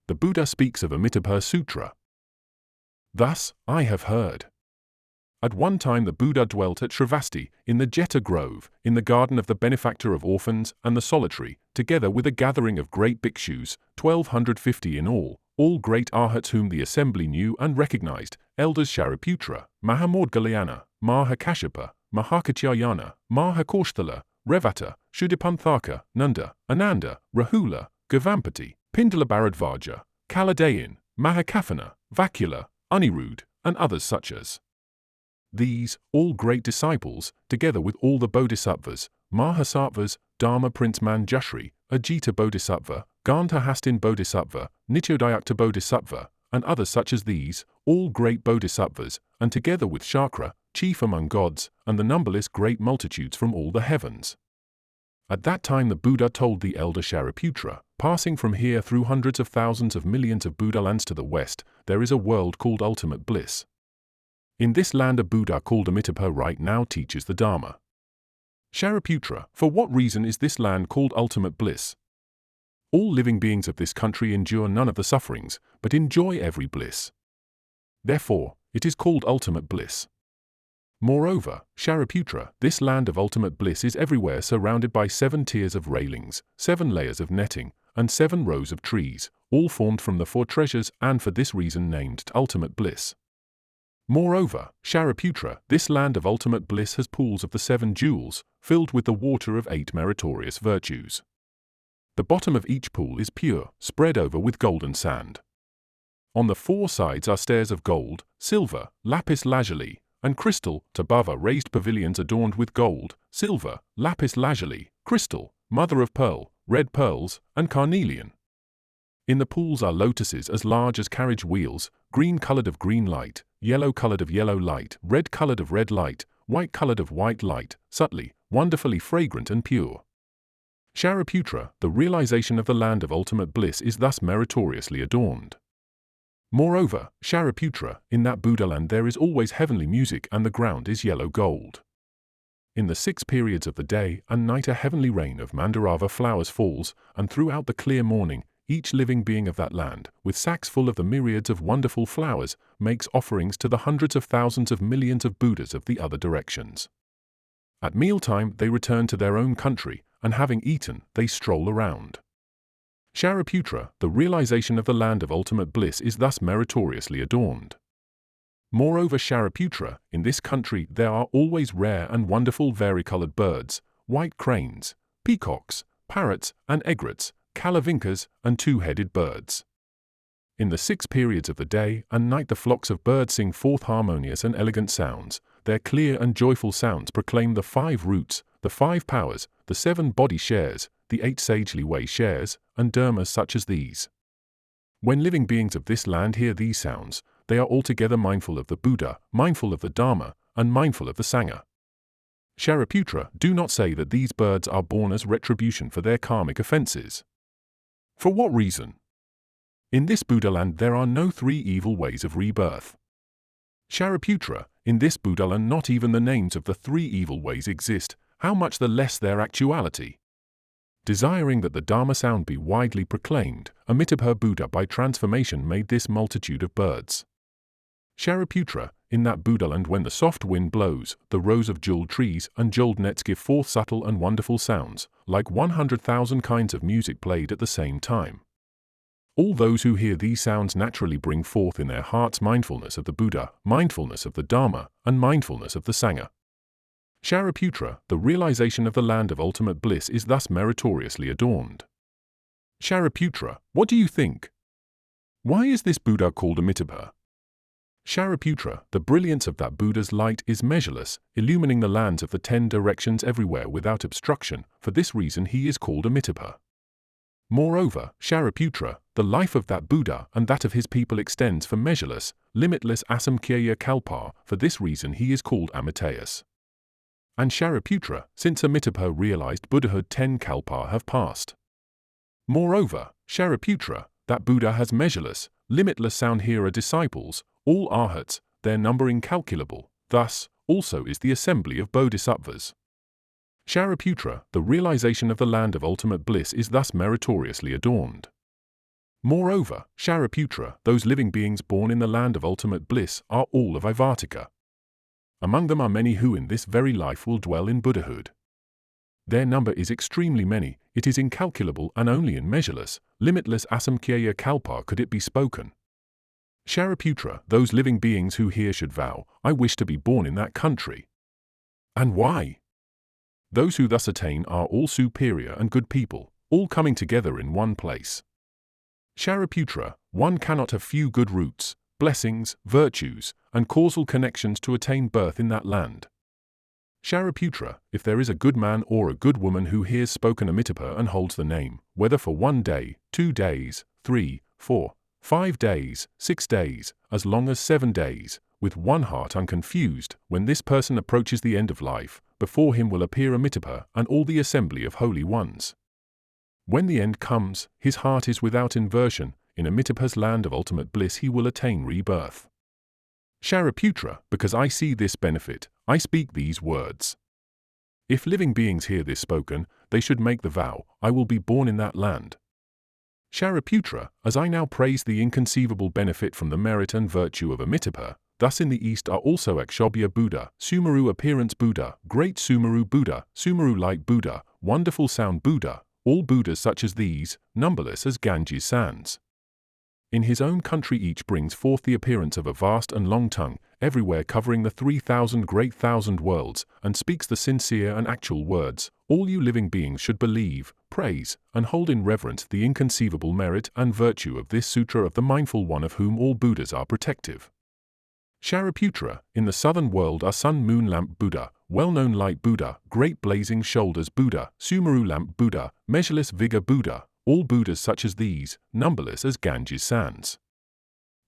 the Buddha speaks of Amitabha Sutra. Thus, I have heard. At one time the Buddha dwelt at Shravasti, in the Jeta Grove, in the garden of the benefactor of orphans and the solitary, together with a gathering of great bhikshus, 1250 in all great arhats whom the assembly knew and recognized, elders Shariputra, Mahamodgalayana, Mahakashyapa, Mahakatyayana, Mahakoshthala, Revata, Shuddhipanthaka, Nanda, Ananda, Rahula, Gavampati, Pindala Bharadvaja, Kaladayan, Mahakafana, Vakula, Anirudh, and others such as these, all great disciples, together with all the bodhisattvas, Mahasattvas, Dharma Prince Manjushri, Ajita Bodhisattva, Gandhahastin Bodhisattva, Nityodayakta Bodhisattva, and others such as these, all great bodhisattvas, and together with Shakra, chief among gods, and the numberless great multitudes from all the heavens. At that time the Buddha told the elder Shariputra, passing from here through hundreds of thousands of millions of Buddha lands to the west, there is a world called ultimate bliss. In this land a Buddha called Amitabha right now teaches the Dharma. Shariputra, for what reason is this land called ultimate bliss? All living beings of this country endure none of the sufferings, but enjoy every bliss. Therefore, it is called ultimate bliss. Moreover, Shariputra, this land of ultimate bliss is everywhere surrounded by 7 tiers of railings, 7 layers of netting, and 7 rows of trees, all formed from the 4 treasures and for this reason named ultimate bliss. Moreover, Shariputra, this land of ultimate bliss has pools of the 7 jewels, filled with the water of 8 meritorious virtues. The bottom of each pool is pure, spread over with golden sand. On the 4 sides are stairs of gold, silver, lapis lazuli, and crystal, above are raised pavilions adorned with gold, silver, lapis lazuli, crystal, mother of pearl, red pearls, and carnelian. In the pools are lotuses as large as carriage wheels, green-colored of green light, yellow-colored of yellow light, red-colored of red light, white-colored of white light, subtly, wonderfully fragrant and pure. Shariputra, the realization of the land of ultimate bliss is thus meritoriously adorned. Moreover, Shariputra, in that Buddha land there is always heavenly music and the ground is yellow gold. In the 6 periods of the day and night a heavenly rain of Mandarava flowers falls, and throughout the clear morning, each living being of that land, with sacks full of the myriads of wonderful flowers, makes offerings to the hundreds of thousands of millions of Buddhas of the other directions. At mealtime they return to their own country, and having eaten, they stroll around. Shariputra, the realization of the land of ultimate bliss is thus meritoriously adorned. Moreover, Shariputra, in this country there are always rare and wonderful varicolored birds, white cranes, peacocks, parrots, and egrets, calavinkas, and 2-headed birds. In the 6 periods of the day and night the flocks of birds sing forth harmonious and elegant sounds. Their clear and joyful sounds proclaim the 5 roots, the 5 powers, the 7 body shares, the 8 sagely way shares, and dharmas such as these. When living beings of this land hear these sounds, they are altogether mindful of the Buddha, mindful of the Dharma, and mindful of the Sangha. Shariputra, do not say that these birds are born as retribution for their karmic offenses. For what reason? In this Buddha land there are no 3 evil ways of rebirth. Shariputra, in this Buddha land not even the names of the 3 evil ways exist, how much the less their actuality. Desiring that the Dharma sound be widely proclaimed, Amitabha Buddha by transformation made this multitude of birds. Shariputra, in that Buddha land when the soft wind blows, the rows of jeweled trees and jeweled nets give forth subtle and wonderful sounds, like 100,000 kinds of music played at the same time. All those who hear these sounds naturally bring forth in their hearts mindfulness of the Buddha, mindfulness of the Dharma, and mindfulness of the Sangha. Shariputra, the realization of the land of ultimate bliss is thus meritoriously adorned. Shariputra, what do you think? Why is this Buddha called Amitabha? Shariputra, the brilliance of that Buddha's light is measureless, illumining the lands of the 10 directions everywhere without obstruction, for this reason he is called Amitabha. Moreover, Shariputra, the life of that Buddha and that of his people extends for measureless, limitless asamkhya kalpa, for this reason he is called Amitayus. And Shariputra, since Amitabha realized Buddhahood 10 kalpa have passed. Moreover, Shariputra, that Buddha has measureless, limitless sound hearer disciples, all arhats, their number incalculable, thus, also is the assembly of bodhisattvas. Shariputra, the realization of the land of ultimate bliss is thus meritoriously adorned. Moreover, Shariputra, those living beings born in the land of ultimate bliss, are all of Ivartika. Among them are many who in this very life will dwell in Buddhahood. Their number is extremely many, it is incalculable, and only in measureless, limitless asamkhya kalpa could it be spoken. Shariputra, those living beings who here should vow, I wish to be born in that country. And why? Those who thus attain are all superior and good people, all coming together in one place. Shariputra, one cannot have few good roots, blessings, virtues, and causal connections to attain birth in that land. Shariputra, if there is a good man or a good woman who hears spoken Amitabha and holds the name, whether for 1 day, 2 days, 3, 4, 5 days, 6 days, as long as 7 days, with one heart unconfused, when this person approaches the end of life, before him will appear Amitabha and all the assembly of holy ones. When the end comes, his heart is without inversion, in Amitabha's land of ultimate bliss he will attain rebirth. Shariputra, because I see this benefit, I speak these words. If living beings hear this spoken, they should make the vow, I will be born in that land. Shariputra, as I now praise the inconceivable benefit from the merit and virtue of Amitabha, thus in the East are also Akshobhya Buddha, Sumeru Appearance Buddha, Great Sumeru Buddha, Sumeru Light Buddha, Wonderful Sound Buddha, all Buddhas such as these, numberless as Ganges sands. In his own country each brings forth the appearance of a vast and long tongue, everywhere covering the 3,000 great thousand worlds, and speaks the sincere and actual words, all you living beings should believe, praise, and hold in reverence the inconceivable merit and virtue of this sutra of the mindful one of whom all Buddhas are protective. Shariputra, in the southern world are Sun Moon Lamp Buddha, well-known Light Buddha, Great Blazing Shoulders Buddha, Sumeru Lamp Buddha, Measureless Vigor Buddha, all Buddhas such as these, numberless as Ganges sands.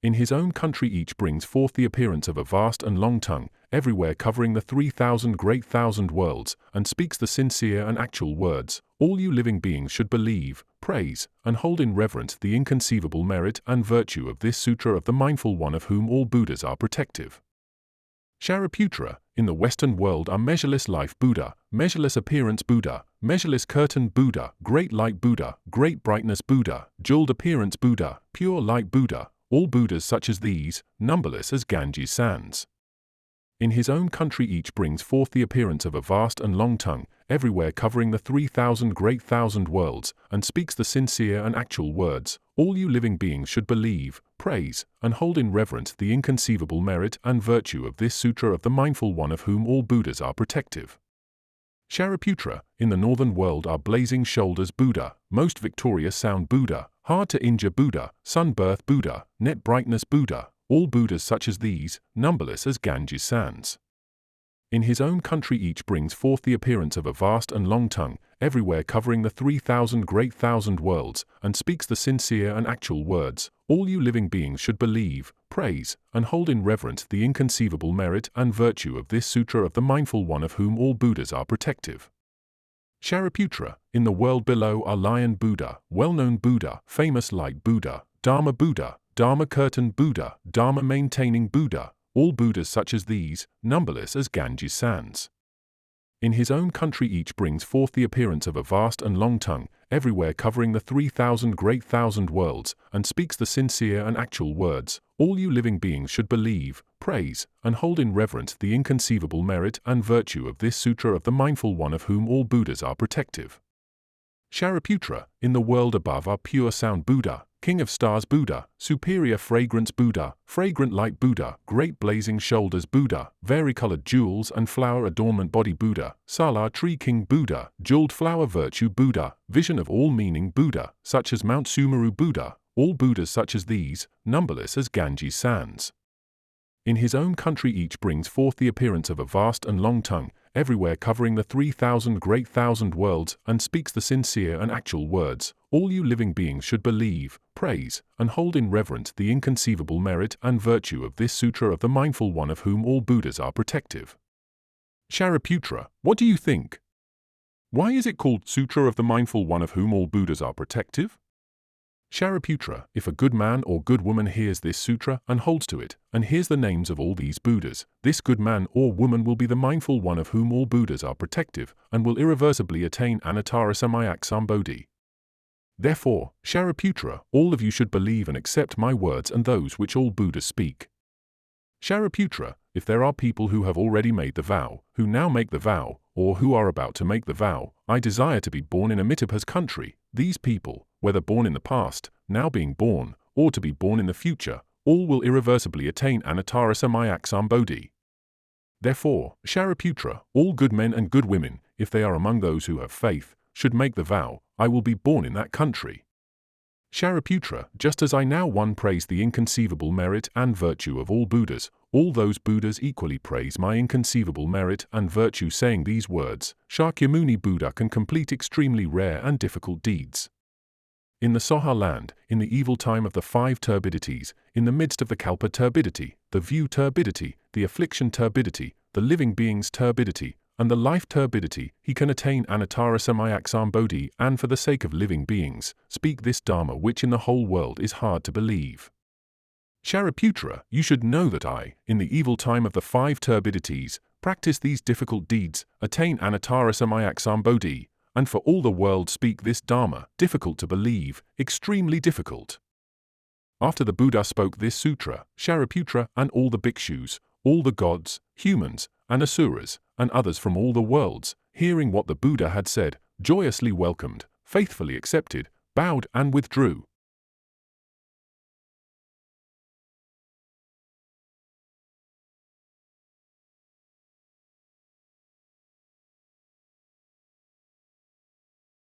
In his own country each brings forth the appearance of a vast and long tongue, everywhere covering the 3,000 great thousand worlds, and speaks the sincere and actual words, all you living beings should believe, praise, and hold in reverence the inconceivable merit and virtue of this sutra of the mindful one of whom all Buddhas are protective. Shariputra, in the Western world are Measureless Life Buddha, Measureless Appearance Buddha, Measureless Curtain Buddha, Great Light Buddha, Great Brightness Buddha, Jeweled Appearance Buddha, Pure Light Buddha, all Buddhas such as these, numberless as Ganges sands. In his own country each brings forth the appearance of a vast and long tongue, everywhere covering the 3,000 great thousand worlds, and speaks the sincere and actual words, all you living beings should believe, praise, and hold in reverence the inconceivable merit and virtue of this sutra of the mindful one of whom all Buddhas are protective. Shariputra, in the northern world are Blazing Shoulders Buddha, Most Victorious Sound Buddha, Hard to Injure Buddha, Sun Birth Buddha, Net Brightness Buddha, all Buddhas such as these, numberless as Ganges sands. In his own country each brings forth the appearance of a vast and long tongue, everywhere covering the 3,000 great thousand worlds, and speaks the sincere and actual words, all you living beings should believe, praise, and hold in reverence the inconceivable merit and virtue of this sutra of the mindful one of whom all Buddhas are protective. Shariputra, in the world below are Lion Buddha, well-known Buddha, Famous Light Buddha, Dharma Buddha, Dharma Curtain Buddha, Dharma Maintaining Buddha, all Buddhas such as these, numberless as Ganges sands. In his own country each brings forth the appearance of a vast and long tongue, everywhere covering the 3,000 great thousand worlds, and speaks the sincere and actual words, all you living beings should believe, praise, and hold in reverence the inconceivable merit and virtue of this sutra of the mindful one of whom all Buddhas are protective. Shariputra, in the world above are Pure Sound Buddha, King of Stars Buddha, Superior Fragrance Buddha, Fragrant Light Buddha, Great Blazing Shoulders Buddha, Varicolored Jewels and Flower Adornment Body Buddha, Salar Tree King Buddha, Jeweled Flower Virtue Buddha, Vision of All Meaning Buddha, such as Mount Sumeru Buddha, all Buddhas such as these, numberless as Ganges sands. In his own country each brings forth the appearance of a vast and long tongue, everywhere covering the 3,000 great thousand worlds, and speaks the sincere and actual words, all you living beings should believe, praise, and hold in reverence the inconceivable merit and virtue of this sutra of the mindful one of whom all Buddhas are protective. Shariputra, what do you think? Why is it called Sutra of the Mindful One of whom all Buddhas are protective? Shariputra, if a good man or good woman hears this sutra and holds to it, and hears the names of all these Buddhas, this good man or woman will be the mindful one of whom all Buddhas are protective, and will irreversibly attain Anattara Samyak Sambodhi. Therefore, Shariputra, all of you should believe and accept my words and those which all Buddhas speak. Shariputra, if there are people who have already made the vow, who now make the vow, or who are about to make the vow, I desire to be born in Amitabha's country, these people, whether born in the past, now being born, or to be born in the future, all will irreversibly attain Bodhi. Therefore, Shariputra, all good men and good women, if they are among those who have faith, should make the vow, I will be born in that country. Shariputra, just as I now praise the inconceivable merit and virtue of all Buddhas, all those Buddhas equally praise my inconceivable merit and virtue, saying these words, Shakyamuni Buddha can complete extremely rare and difficult deeds. In the Soha land, in the evil time of the 5 turbidities, in the midst of the Kalpa turbidity, the view turbidity, the affliction turbidity, the living being's turbidity, and the life turbidity, he can attain Bodhi, and for the sake of living beings, speak this Dharma which in the whole world is hard to believe. Shariputra, you should know that I, in the evil time of the 5 turbidities, practice these difficult deeds, attain Bodhi, and for all the world speak this Dharma, difficult to believe, extremely difficult. After the Buddha spoke this sutra, Shariputra and all the bhikshus, all the gods, humans, and asuras, and others from all the worlds, hearing what the Buddha had said, joyously welcomed, faithfully accepted, bowed and withdrew.